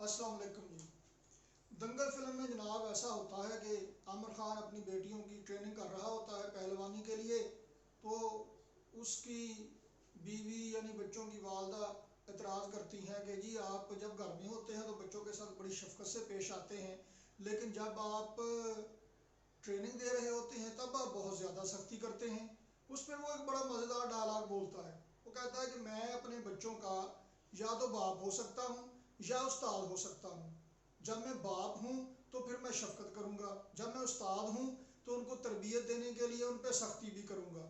अस्सलाम वालेकुम जी। दंगल फिल्म में जनाब ऐसा होता है कि आमिर खान अपनी बेटियों की ट्रेनिंग कर रहा होता है पहलवानी के लिए। तो उसकी बीवी यानी बच्चों की वालदा एतराज़ करती हैं कि जी आप जब घर में होते हैं तो बच्चों के साथ बड़ी शफकत से पेश आते हैं, लेकिन जब आप ट्रेनिंग दे रहे होते हैं तब आप बहुत ज़्यादा सख्ती करते हैं। उस पर वो एक बड़ा मज़ेदार डायलॉग बोलता है। वो कहता है कि मैं अपने बच्चों का या तो बाप हो सकता हूँ या उस्ताद हो सकता हूँ। जब मैं बाप हूँ तो फिर मैं शफकत करूँगा, जब मैं उस्ताद हूँ तो उनको तरबियत देने के लिए उन पर सख्ती भी करूँगा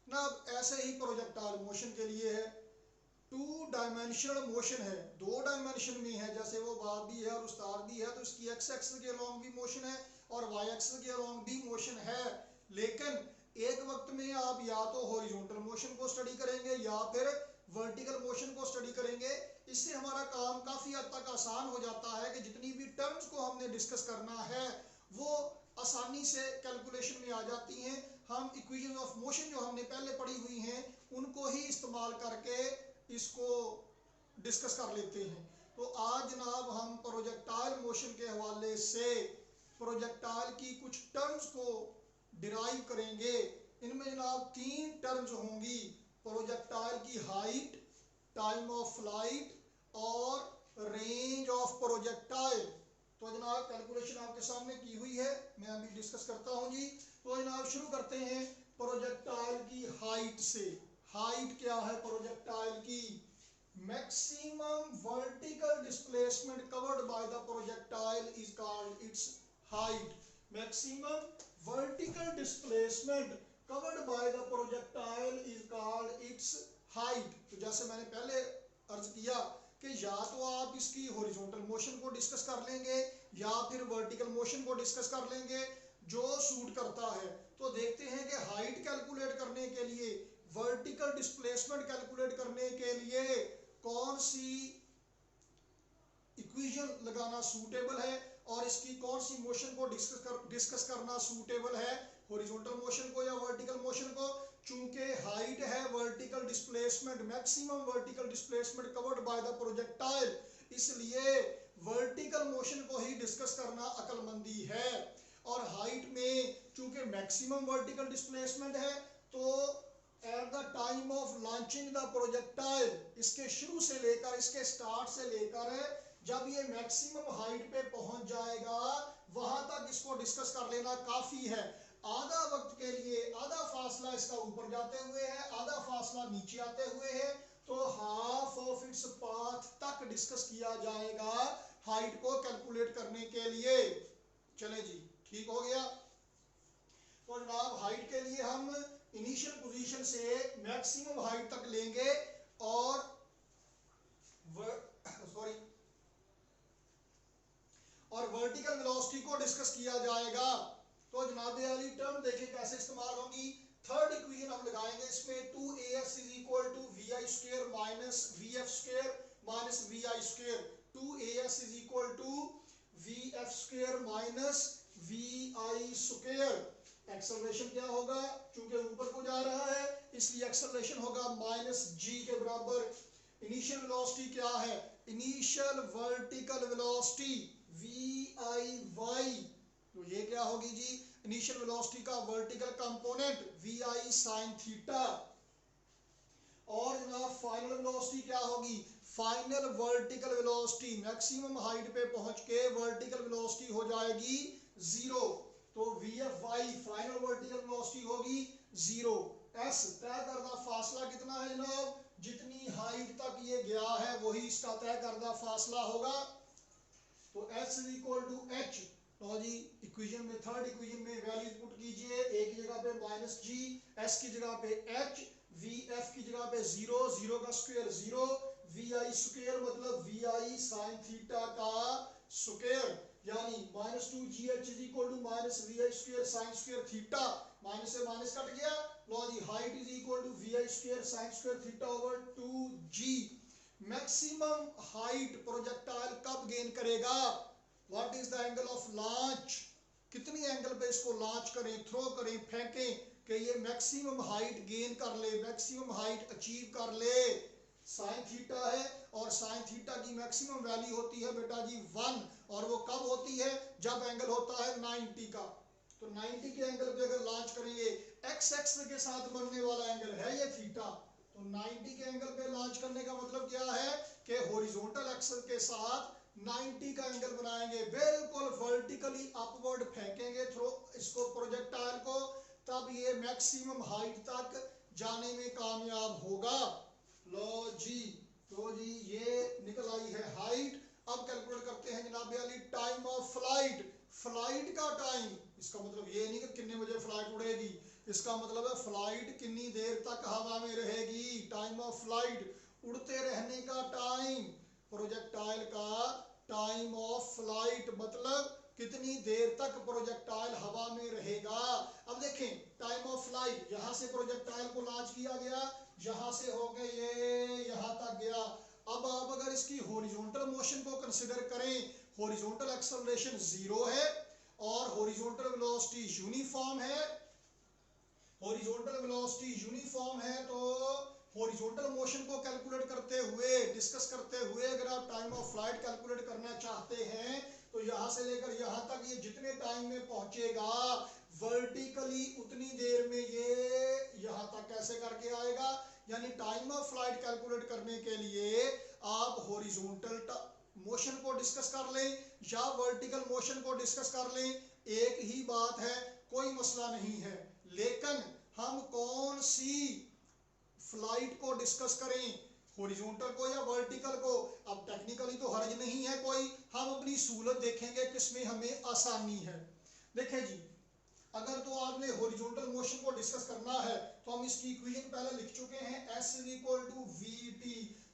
ना। अब ऐसे ही प्रोजेक्टाइल मोशन के लिए है, टू डायमेंशनल मोशन है, दो डायमेंशन में है। जैसे वो बाप भी है और उस्ताद भी है तो इसकी एक्स एक्सिस के अलॉन्ग भी मोशन है और वाई एक्सिस के अलॉन्ग भी मोशन है। लेकिन एक वक्त में आप या तो हॉरिजॉन्टल मोशन को स्टडी करेंगे या फिर वर्टिकल मोशन को स्टडी करेंगे। इससे हमारा काम काफ़ी हद तक आसान हो जाता है कि जितनी भी टर्म्स को हमने डिस्कस करना है वो आसानी से कैलकुलेशन में आ जाती हैं। हम इक्वेशन ऑफ मोशन जो हमने पहले पढ़ी हुई हैं उनको ही इस्तेमाल करके इसको डिस्कस कर लेते हैं। तो आज जनाब हम प्रोजेक्टाइल मोशन के हवाले से प्रोजेक्टाइल की कुछ टर्म्स को डिराइव करेंगे। इनमें जनाब तीन टर्म्स होंगी, प्रोजेक्टाइल की हाइट, टाइम ऑफ फ्लाइट और रेंज ऑफ प्रोजेक्टाइल। तो जनाब कैलकुलेशन आपके सामने की हुई है, मैं अभी डिस्कस करता हूं जी। तो जनाब शुरू करते हैं प्रोजेक्टाइल की हाइट से। हाइट क्या है प्रोजेक्टाइल की? Maximum vertical displacement covered by the projectile is called its height. Maximum vertical displacement covered by the projectile is called its height. तो जैसे मैंने पहले अर्ज किया कि या तो आप इसकी हॉरिजॉन्टल मोशन को डिस्कस कर लेंगे या फिर वर्टिकल मोशन को डिस्कस कर लेंगे, जो सूट करता है। तो देखते हैं कि हाइट कैलकुलेट करने के लिए, वर्टिकल डिस्प्लेसमेंट कैलकुलेट करने के लिए कौन सी इक्वेशन लगाना सूटेबल है और इसकी कौन सी मोशन को डिस्कस करना सूटेबल है, हॉरिजॉन्टल मोशन को या वर्टिकल मोशन को। चूंकि हाइट है vertical displacement, maximum vertical displacement covered by the projectile, इसलिए वर्टिकल मोशन को ही डिस्कस करना अक्लमंदी है। और हाइट में चूंकि मैक्सिमम वर्टिकल डिस्प्लेसमेंट है तो at the time of launching the projectile, इसके शुरू से लेकर, इसके स्टार्ट से लेकर जब ये मैक्सिमम हाइट पे पहुंच जाएगा वहां तक इसको डिस्कस कर लेना काफी है। आधा वक्त के लिए आधा फासला इसका ऊपर जाते हुए है, आधा फासला नीचे आते हुए है, तो हाफ ऑफ इट्स पाथ तक डिस्कस किया जाएगा हाइट को कैलकुलेट करने के लिए। चले जी, ठीक हो गया। तो जनाब हाइट के लिए हम इनिशियल पोजीशन से मैक्सिमम हाइट तक लेंगे और वर्टिकल वेलोसिटी को डिस्कस किया जाएगा। तो जनाब वाली टर्म देखें कैसे इस्तेमाल होगी। थर्ड इक्वेशन हम लगाएंगे इसमें, 2as is equal to vi square minus vf square minus vi square. 2as is equal to vf square minus vi square. Acceleration क्या होगा? चूंकि ऊपर को जा रहा है इसलिए एक्सेलरेशन होगा माइनस g के बराबर। इनिशियल वेलोसिटी क्या है? इनिशियल वर्टिकल वेलोसिटी vi, तो ये क्या होगी जी? इनिशियल वेलोसिटी का vertical component vi sin theta. और जनाब फाइनल वेलोसिटी क्या होगी? Final vertical velocity, maximum height पे पहुंच के वर्टिकल वेलोसिटी हो जाएगी 0, तो vfy फाइनल वर्टिकल वेलोसिटी होगी 0। s तय करदा फासला कितना है जनाब? जितनी हाइट तक ये गया है वही इसका तय करदा फासला होगा। तो s is equal to h। तो जी इक्वेशन में, थर्ड इक्वेशन में वैल्यूज पुट कीजिए, एक की जगह पे माइनस जी, s की जगह पे h, vf की जगह पे 0, 0 का स्क्वायर 0, vi स्क्वायर मतलब vi sin थीटा का स्क्वायर, यानी minus 2gh is equal to minus vi square sin square theta. Minus से माइनस कट गया। लो जी height is equal to vi square sin square theta over 2g। Maximum height projectile कब gain करेगा? What is the angle of launch? कितनी angle पे इसको launch करें, थ्रो करें, फेंकें कि ये मैक्सिमम हाइट गेन कर ले, मैक्सिमम हाइट अचीव कर ले? साइन थीटा है और साइन थीटा की मैक्सिमम वैल्यू होती है बेटा जी 1, और वो कब होती है, जब एंगल होता है 90 का। तो 90 के एंगल पे अगर लॉन्च करेंगे, एक्स एक्स के साथ बनने वाला एंगल है ये थीटा, तो 90 के एंगल पे लॉन्च करने का मतलब क्या है कि हॉरिजॉन्टल एक्सिस के साथ 90 का एंगल बनाएंगे, बिल्कुल वर्टिकली अपवर्ड फेंकेंगे थ्रो इसको प्रोजेक्टाइल को, तब ये मैक्सिमम हाइट तक जाने में कामयाब होगा। लो जी, तो जी ये निकल आई है हाइट। अब कैलकुलेट करते हैं जनाब Ali time of flight. Flight का टाइम, इसका मतलब ये नहीं कि कितने बजे फ्लाइट उड़ेगी, इसका मतलब है फ्लाइट कितनी देर तक हवा में रहेगी। टाइम ऑफ फ्लाइट, उड़ते रहने का टाइम, प्रोजेक्टाइल का टाइम ऑफ फ्लाइट मतलब कितनी देर तक प्रोजेक्टाइल हवा में रहेगा। अब देखें टाइम ऑफ फ्लाइट, यहां से प्रोजेक्टाइल को लॉन्च किया गया, यहां से हो गए ये यहां तक गया। अब आप अगर इसकी हॉरिजॉन्टल मोशन को कंसीडर करें, हॉरिजॉन्टल एक्सेलरेशन 0 है और हॉरिजॉन्टल वेलोसिटी यूनिफॉर्म है, हॉरिजॉन्टल वेलोसिटी यूनिफॉर्म है, तो हॉरिजॉन्टल मोशन को कैलकुलेट करते हुए, डिस्कस करते हुए अगर आप टाइम ऑफ फ्लाइट कैलकुलेट करना चाहते हैं, तो यहां से लेकर यहां तक ये जितने टाइम में पहुंचेगा वर्टिकली उतनी देर में ये यहां तक कैसे करके आएगा। यानी टाइम ऑफ फ्लाइट कैलकुलेट करने के लिए आप हॉरिजॉन्टल मोशन को डिस्कस कर लें या वर्टिकल मोशन को डिस्कस कर लें, एक ही बात है, कोई मसला नहीं है। लेकिन हम कौन सी फ्लाइट को डिस्कस करें, हॉरिजॉन्टल को या वर्टिकल को, अब टेक्निकली तो हर्ज नहीं है कोई, हम अपनी सहूलत देखेंगे किसमें हमें आसानी है। देखें जी, अगर तो आपने हॉरिजॉन्टल मोशन को डिस्कस करना है तो हम इसकी इक्वेशन पहले लिख चुके हैं, S = VT,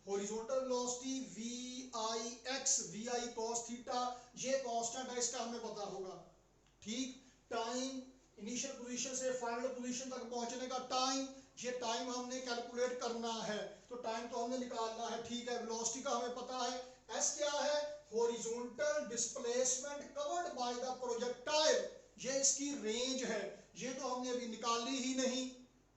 horizontal velocity VIX, VI cos theta, ये कांस्टेंट है, इसका हमें पता होगा। ठीक, टाइम इनिशियल पोजीशन से फाइनल पोजीशन तक पहुंचने का टाइम, ये टाइम हमने कैलकुलेट करना है, तो टाइम तो हमने निकालना है, ठीक है। वेलोसिटी का हमें पता है, एस क्या है, horizontal displacement covered by the projectile, ये इसकी रेंज है, ये तो हमने अभी निकाली ही नहीं।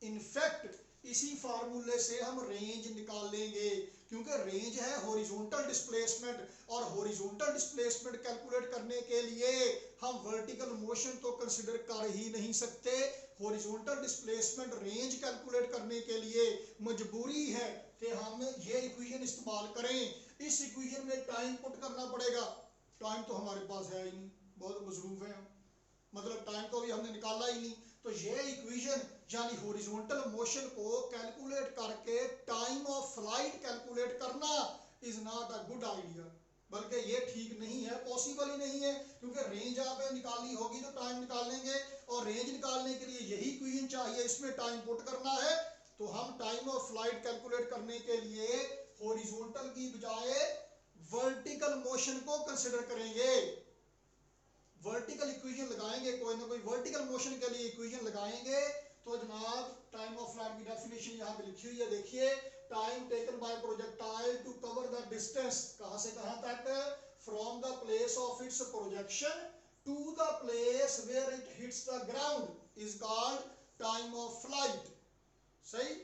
इनफैक्ट इसी फार्मूले से हम रेंज निकाल लेंगे, क्योंकि रेंज है हॉरिजॉन्टल डिस्प्लेसमेंट, और हॉरिजॉन्टल डिस्प्लेसमेंट कैलकुलेट करने के लिए हम वर्टिकल मोशन तो कंसीडर कर ही नहीं सकते। हॉरिजॉन्टल डिस्प्लेसमेंट रेंज कैलकुलेट करने के लिए मजबूरी है कि हम ये इक्वेशन इस्तेमाल करें। इस इक्वेशन में टाइम पुट करना पड़ेगा, टाइम तो हमारे पास है ही नहीं, बहुत मसरूफ है, मतलब टाइम को भी हमने निकाला ही नहीं। तो ये इक्वेशन यानी हॉरिजॉन्टल मोशन को कैलकुलेट करके टाइम ऑफ फ्लाइट कैलकुलेट करना is not a good idea, बल्कि ये ठीक नहीं है, पॉसिबल ही नहीं है, क्योंकि रेंज आपने निकालनी होगी तो टाइम निकालेंगे, और रेंज निकालने के लिए यही इक्वेशन चाहिए, इसमें टाइम पुट करना है। तो हम टाइम ऑफ फ्लाइट कैलकुलेट करने के लिए हॉरिजॉन्टल की बजाय वर्टिकल मोशन को कंसिडर करेंगे, वर्टिकल इक्वेशन लगाएंगे, कोई ना कोई वर्टिकल मोशन के लिए इक्वेशन लगाएंगे। तो जनाब टाइम ऑफ फ्लाइट की डेफिनेशन यहाँ पे लिखी हुई है, देखिए, time taken by projectile to cover the distance, कहां से कहां तक, from the place of its projection to the place where it hits the ground is called time of flight. सही,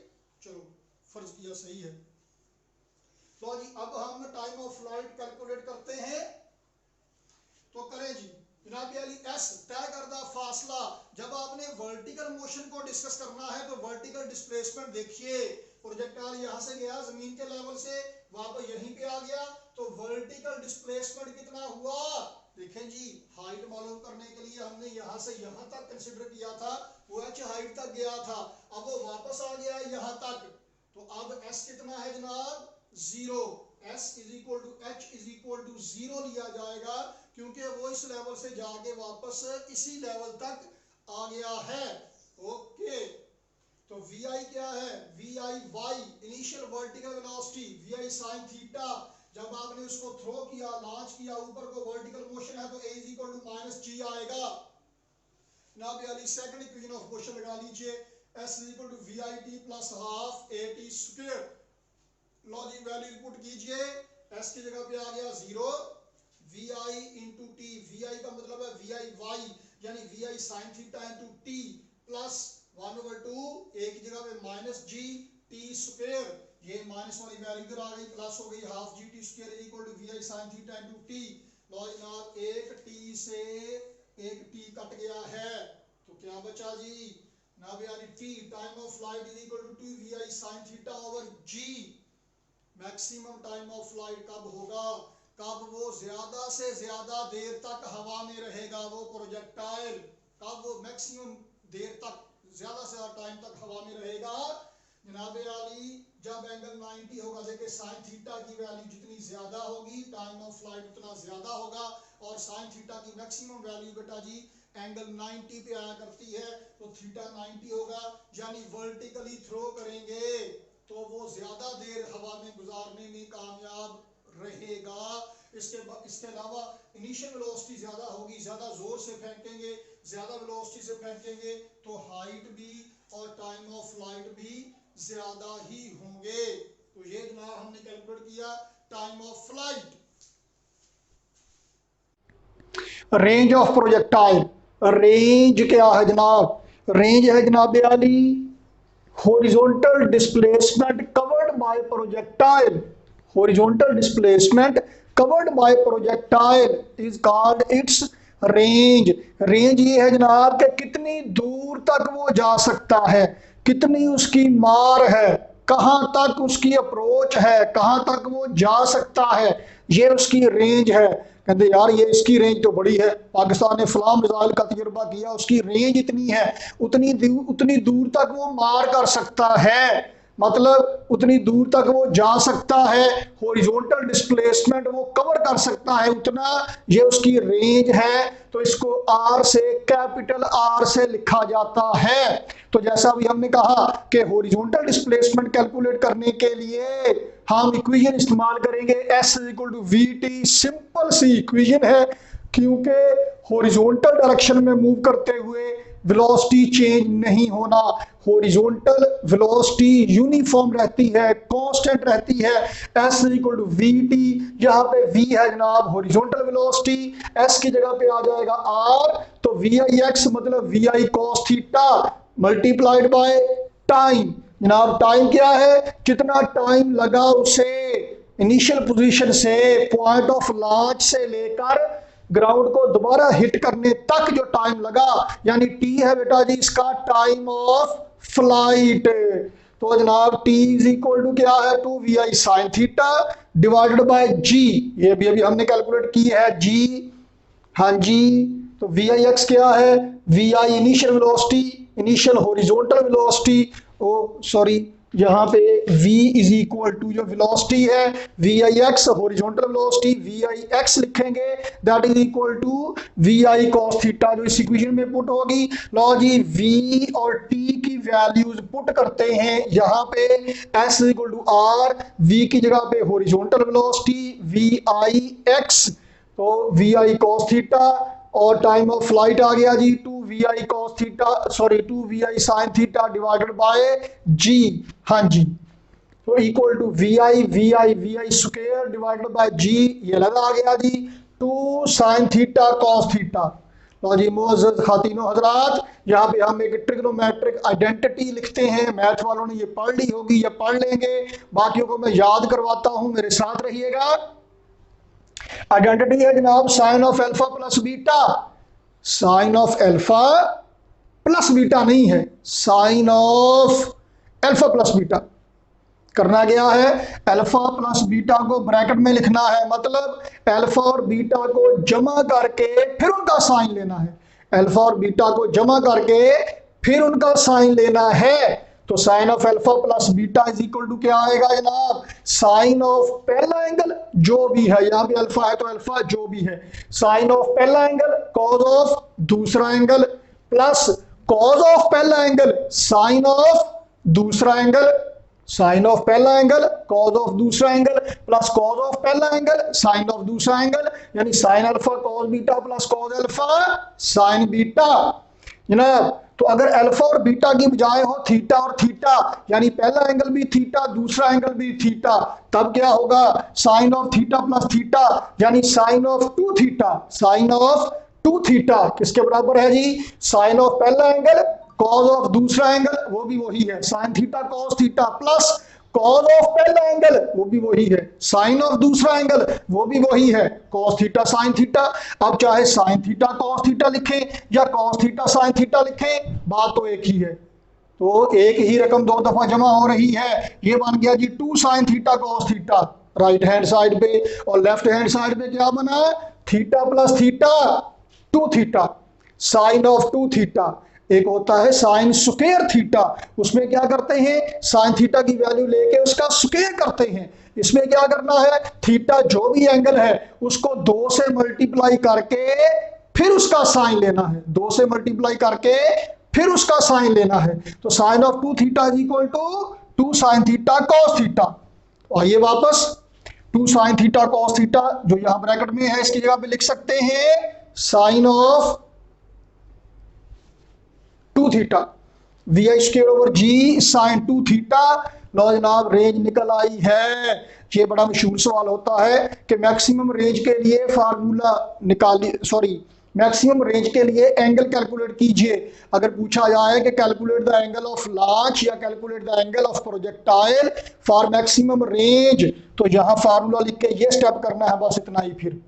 चलो फर्ज किया सही है। तो जी अब हम टाइम ऑफ फ्लाइट कैलकुलेट करते हैं, तो करें जी जनाब अली, एस तय करदा फासला। जब आपने वर्टिकल मोशन को डिस्कस करना है तो वर्टिकल डिस्प्लेसमेंट देखिए, प्रोजेक्टाइल यहां से गया जमीन के लेवल से, वापस यहीं पे आ गया, तो वर्टिकल डिस्प्लेसमेंट कितना हुआ, देखें जी, हाइट मालूम करने के लिए हमने यहां से यहां तक कंसीडर किया था, वो h हाइट तक गया था, अब वो वापस आ गया यहां तक, तो अब s कितना है जनाब, 0, S = H = 0 लिया जाएगा, क्योंकि वो इस लेवल से जाके वापस इसी लेवल तक आ गया है। ओके, तो VI क्या है, VIY initial vertical velocity, VI sin theta, जब आपने उसको थ्रो किया, लॉन्च किया, ऊपर को वर्टिकल मोशन है तो A = -g आएगा। ना भी Ali second equation of motion लगा लीजिए, S = VIT + ½ AT²। Logic value put कीजिए, S की जगह पे आ गया 0, VI × T, VI का मतलब है VIY यानी VI sin theta × T plus 1/2, एक की जगह पे -g T², ये माइनस वाली वैल्यू इधर आ गई, प्लस हो गई half g t square is equal to we I sine theta into t. लो जनाब एक टी से एक टी कट गया है तो क्या बचा जी जनाब, यानी T time of flight is equal to we I sine theta over G. Maximum time of flight कब होगा, कब वो ज्यादा से ज्यादा देर तक हवा में रहेगा वो प्रोजेक्टाइल, कब वो मैक्सिमम देर तक ज्यादा से ज्यादा टाइम तक हवा में रहेगा जनाब आली, जब एंगल 90 होगा। देखिए साइन थीटा की वैल्यू जितनी ज्यादा होगी टाइम ऑफ फ्लाइट उतना ज्यादा होगा, और साइन थीटा की मैक्सिमम वैल्यू बेटा जी एंगल 90 पे आया करती है, तो थीटा 90 होगा, यानी वर्टिकली थ्रो करेंगे तो वो ज्यादा देर हवा में गुजारने में कामयाब रहेगा। इसके अलावा इनिशियल वेलोसिटी ज्यादा होगी, ज्यादा जोर से फेंकेंगे, ज्यादा वेलोसिटी से फेंकेंगे तो हाइट भी और टाइम ऑफ फ्लाइट भी ज्यादा ही होंगे। तो ये जनाब हमने कैलकुलेट किया time of flight. Range of projectile, range क्या है जनाब, रेंज है जनाब आली horizontal displacement covered by projectile, horizontal displacement covered by projectile is called its range. Range ये है जनाब कि कितनी दूर तक वो जा सकता है, कितनी उसकी मार है, कहां तक उसकी अप्रोच है, कहां तक वो जा सकता है, ये उसकी रेंज है। कहते यार ये इसकी रेंज तो बड़ी है, पाकिस्तान ने फलां मिसाइल का तजुर्बा किया, उसकी रेंज इतनी है, उतनी दूर तक वो मार कर सकता है, मतलब उतनी दूर तक वो जा सकता है, हॉरिजॉन्टल डिस्प्लेसमेंट वो कवर कर सकता है उतना, ये उसकी रेंज है। तो इसको आर से, कैपिटल आर से लिखा जाता है। तो जैसा अभी हमने कहा कि हॉरिजॉन्टल डिस्प्लेसमेंट कैलकुलेट करने के लिए हम इक्वेशन इस्तेमाल करेंगे S equal to V T, simple सी इक्वेशन है, क्योंकि हॉरिजॉन्टल डायरेक्शन में मूव करते हुए वेलोसिटी चेंज नहीं होना, हॉरिजॉन्टल वेलोसिटी यूनिफॉर्म रहती है, कांस्टेंट रहती है। S equal to V T, यहाँ पे वी है जनाब हॉरिजॉन्टल वेलोसिटी, एस की जगह पे आ जाएगा आर, तो वी आई एक्स मतलब V I cos theta multiplied by time. जनाब टाइम क्या है, कितना टाइम लगा उसे इनिशियल पोजीशन से पॉइंट ऑफ लॉन्च से लेकर ग्राउंड को दोबारा हिट करने तक जो टाइम लगा, यानी टी है बेटा जी इसका टाइम ऑफ फ्लाइट। तो जनाब टी इज इक्वल टू क्या है, two we I sine theta divided by जी, ये भी अभी हमने कैलकुलेट की है जी, हाँ जी। तो वी आई एक्स क्या है, V I initial velocity, initial horizontal velocity, oh sorry यहाँ पे v इज इक्वल टू जो वेलोसिटी है V I X, horizontal velocity V I X लिखेंगे, that is equal to we I cos theta, जो इस equation में put होगी। लो जी v और t की वैल्यूज पुट करते हैं यहाँ पे, s is equal to r, v की जगह पे horizontal velocity V I x, तो वी आई कॉस थीटा, और टाइम ऑफ फ्लाइट आ गया जी two we I cos theta, sorry two we I sine theta divided by G, हाँ जी। तो equal to we I square divided by जी, ये लगा आ गया जी two sine theta cos theta. तो जी मोअज़्ज़ज़ खातिनो हजरात, यहाँ पे हम एक ट्रिग्नोमेट्रिक आइडेंटिटी लिखते हैं, मैथ वालों ने ये पढ़ ली होगी, ये पढ़ लेंगे, बाकियों को मैं याद करवाता हूँ, मेरे साथ रहिएगा। आइडेंटिटी है जनाब sine of alpha plus beta, sine of alpha plus beta नहीं है, sine of alpha plus beta. करना क्या है, अल्फा प्लस बीटा को ब्रैकेट में लिखना है, मतलब अल्फा और बीटा को जमा करके फिर उनका साइन लेना है, अल्फा और बीटा को जमा करके फिर उनका साइन लेना है। तो sine of alpha plus beta is equal to क्या आएगा जनाब, साइन ऑफ पहला एंगल जो भी है, यहाँ पे अल्फा है तो अल्फा जो भी है, साइन ऑफ पहला एंगल कॉज ऑफ दूसरा एंगल, प्लस कॉज ऑफ पहला एंगल साइन ऑफ दूसरा एंगल, साइन ऑफ पहला एंगल कॉज ऑफ दूसरा एंगल, प्लस कॉज ऑफ पहला एंगल साइन ऑफ दूसरा एंगल, यानी sine alpha cos beta plus cos alpha sign beta जनाब। तो अगर अल्फा और बीटा की बजाय हो थीटा और थीटा, यानी पहला एंगल भी थीटा दूसरा एंगल भी थीटा, तब क्या होगा, sine of theta plus theta, यानी sine of two theta, sine of two theta किसके बराबर है जी, साइन ऑफ पहला एंगल कॉज ऑफ दूसरा एंगल, वो भी वही है sine theta cos theta, plus cos of पहला एंगल वो भी वही है, साइन ऑफ दूसरा एंगल वो भी वही है, कॉस थीटा साइन थीटा। अब चाहे साइन थीटा कॉस थीटा लिखें या कॉस थीटा साइन थीटा लिखें, बात तो एक ही है। तो एक ही रकम दो दफा जमा हो रही है। ये बन गया जी 2 sine theta cos theta right hand side पे, और लेफ्ट हैंड साइड पे क्या बना, theta plus theta 2 theta, sine of 2 theta. एक होता है साइन स्क्वायर थीटा, उसमें क्या करते हैं, साइन थीटा की वैल्यू लेके उसका स्क्वायर करते हैं। इसमें क्या करना है, थीटा जो भी एंगल है उसको 2 से मल्टीप्लाई करके फिर उसका साइन लेना है, 2 से मल्टीप्लाई करके फिर उसका साइन लेना है। तो sine of 2 theta is equal to 2 sine theta cos theta. तो आइए वापस 2 साइन थीटा कॉस थीटा जो यहां ब्रैकेट में है इसकी जगह पे लिख सकते हैं sine of 2 theta V I square over G sine 2 theta. लो जनाब रेंज निकल आई है। ये बड़ा मशहूर सवाल होता है कि मैक्सिमम रेंज के लिए फार्मूला निकालिए, सॉरी मैक्सिमम रेंज के लिए एंगल कैलकुलेट कीजिए। अगर पूछा जाए कि calculate the angle of launch या calculate the angle of projectile for maximum range, तो यहाँ फार्मूला लिख के ये स्टेप करना है, बस इतना ही। फिर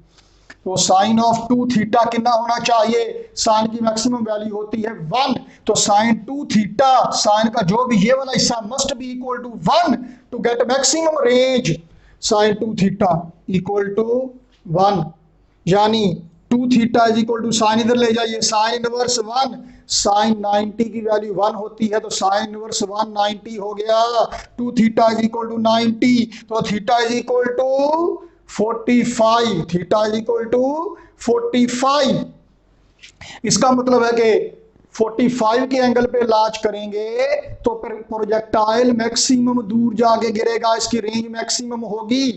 तो साइन ऑफ 2 थीटा कितना होना चाहिए, साइन की मैक्सिमम वैल्यू होती है 1, तो साइन 2 थीटा साइन का जो भी ये वाला हिस्सा must be equal to 1 to get maximum range. Sine 2 theta equal to 1, यानी 2 theta is equal to sine इधर ले जाइए साइन इनवर्स 1, साइन 90 की वैल्यू 1 होती है तो साइन इनवर्स 1 90 हो गया। 2 थीटा इज इक्वल टू 90, तो theta is equal to 45, theta is equal to 45। इसका मतलब है कि 45 के एंगल पे लॉन्च करेंगे तो प्रोजेक्टाइल मैक्सिमम दूर जाके गिरेगा, इसकी रेंज मैक्सिमम होगी।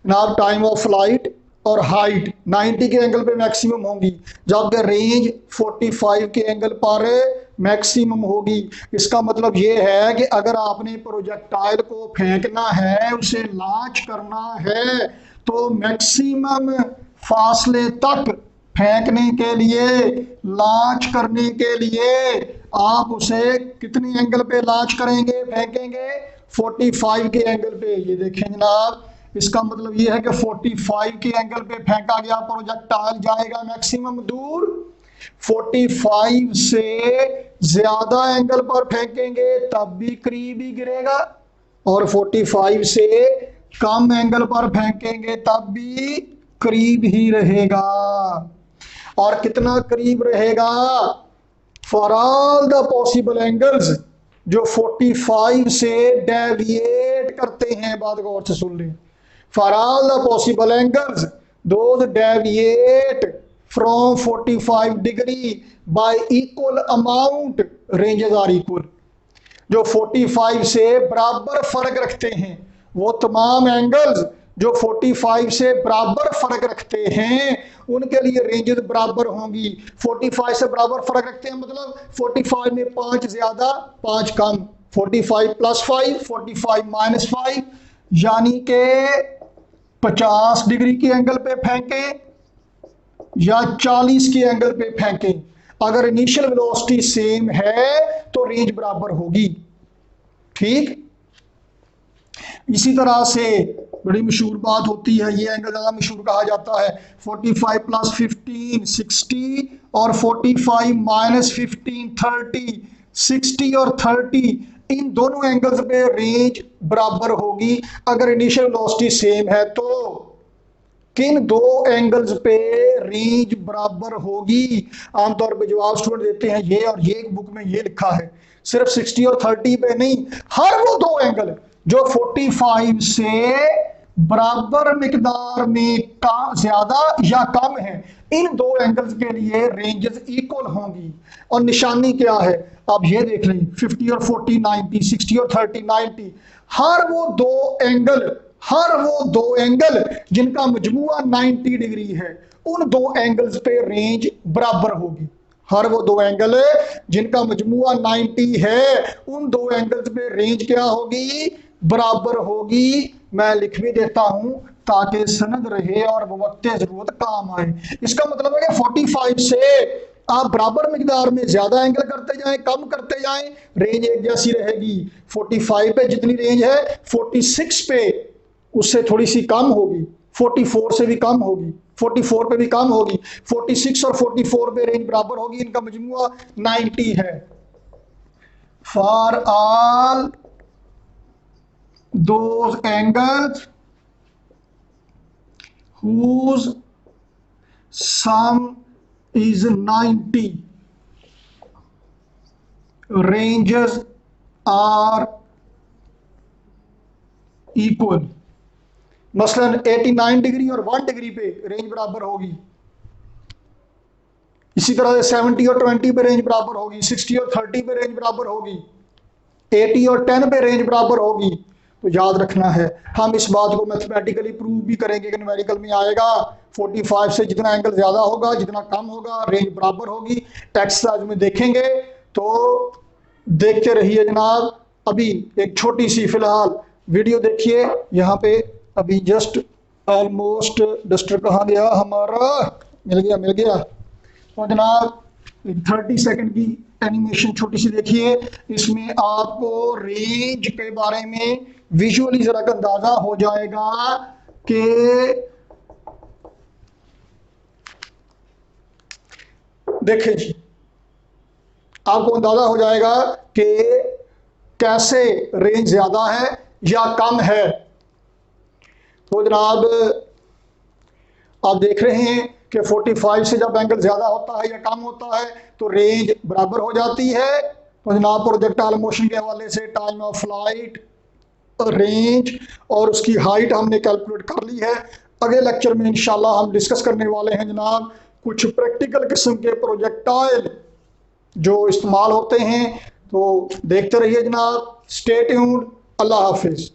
नाउ टाइम ऑफ फ्लाइट और हाइट 90 के एंगल पे मैक्सिमम होगी, जबकि रेंज 45 के एंगल पर मैक्सिमम होगी। इसका मतलब ये है कि अगर आपने प्रोजेक्टाइल को फेंकना है, उसे लॉन्च करना है, तो मैक्सिमम फासले तक फेंकने के लिए, लॉन्च करने के लिए आप उसे कितने एंगल पे लॉन्च करेंगे, फेंकेंगे 45 के एंगल पे। ये देखें जनाब, इसका मतलब ये है कि 45 के एंगल पे फेंका गया प्रोजेक्टाइल जाएगा मैक्सिमम दूर। 45 से ज्यादा एंगल पर फेंकेंगे तब भी करीब ही गिरेगा, और 45 से कम एंगल पर फेंकेंगे तब भी करीब ही रहेगा। और कितना करीब रहेगा, for all the possible angles जो 45 से डेविएट करते हैं, बात गौर से सुन लें, for all the possible angles those deviate from 45 degree by equal amount, ranges are equal. जो 45 से बराबर फर्क रखते हैं, वो तमाम एंगल्स जो 45 से बराबर फर्क रखते हैं उनके लिए रेंजेस बराबर होंगी। 45 से बराबर फर्क रखते हैं मतलब 45 में 5 ज्यादा 5 कम, 45 प्लस 5, 45 माइनस 5, यानी के 50 डिग्री के एंगल पे फेंकें या 40 के एंगल पे फेंकें, अगर इनिशियल वेलोसिटी सेम है तो रेंज बराबर होगी। ठीक, इसी तरह से बड़ी मशहूर बात होती है, ये एंगल ज़्यादा मशहूर कहा जाता है, 45 प्लस 15 60 और 45 माइनस 15 30, 60 और 30 इन दोनों एंगल्स पे रेंज बराबर होगी अगर इनिशियल वेलोसिटी सेम है। तो किन दो एंगल्स पे रेंज बराबर होगी, आमतौर पे जवाब स्टूडेंट देते हैं ये, और ये बुक में ये लिखा है, सिर्फ 60 और 30 पे नहीं, हर वो दो एंगल जो 45 से बराबर मिकदार में ज्यादा या कम है, इन दो एंगल्स के लिए रेंजेस इक्वल होंगी। और निशानी क्या है, आप ये देख लें, 50 और 40 90, 60 और 30 90, हर वो दो एंगल जिनका मजमुआ 90 डिग्री है, उन दो एंगल्स पे रेंज बराबर होगी। हर वो दो एंगल जिनका मजमुआ 90 है, उन दो एंगल्स पे रेंज क्या होगी, बराबर होगी। मैं लिख भी देता हूं ताकि सनद रहे और वक्त जरूरत काम आए। इसका मतलब है कि 45 से आप बराबर मिकदार में ज़्यादा एंगल करते जाएं, कम करते जाएं, रेंज एक जैसी रहेगी। 45 पे जितनी रेंज है 46 पे उससे थोड़ी सी कम होगी, 44 से भी कम होगी, 44 पे भी कम होगी, 46 और 44 पे रेंज बराबर होगी, इनका मजमुआ 90 है। For all those angles whose sum is 90, ranges are equal। मसलन 89 डिग्री और 1 डिग्री पे रेंज बराबर होगी, इसी तरह से 70 और 20 पे रेंज बराबर होगी, 60 और 30 पे रेंज बराबर होगी, 80 और 10 पे रेंज बराबर होगी। तो याद रखना है, हम इस बात को मैथमेटिकली प्रूव भी करेंगे कि न्यूमेरिकल में आएगा 45 से जितना एंगल ज़्यादा होगा, जितना कम होगा, रेंज बराबर होगी। एक्सरसाइज में देखेंगे, तो देखते रहिए जनाब। अभी एक छोटी सी फिलहाल वीडियो देखिए यहाँ पे। अभी जस्ट ऑलमोस्ट डस्टर कहाँ गया हमारा, मिल गया। तो जनाब 30 सेकंड की एनिमेशन छोटी सी देखिए, इसमें आपको रेंज के बारे में विजुअली जरा का अंदाजा हो जाएगा कि देखें जी, आपको अंदाजा हो जाएगा कि कैसे रेंज ज्यादा है या कम है। तो जनाब आप देख रहे हैं कि 45 से जब एंगल ज्यादा होता है या कम होता है तो रेंज बराबर हो जाती है। तो जनाब प्रोजेक्टाइल मोशन के हवाले से टाइम ऑफ फ्लाइट, रेंज और उसकी हाइट हमने कैलकुलेट कर ली है। अगले लेक्चर में इंशाल्लाह हम डिस्कस करने वाले हैं जनाब कुछ प्रैक्टिकल किस्म के प्रोजेक्टाइल जो इस्तेमाल होते हैं। तो देखते रहिए जनाब, स्टे ट्यून्ड। अल्लाह हाफिज़।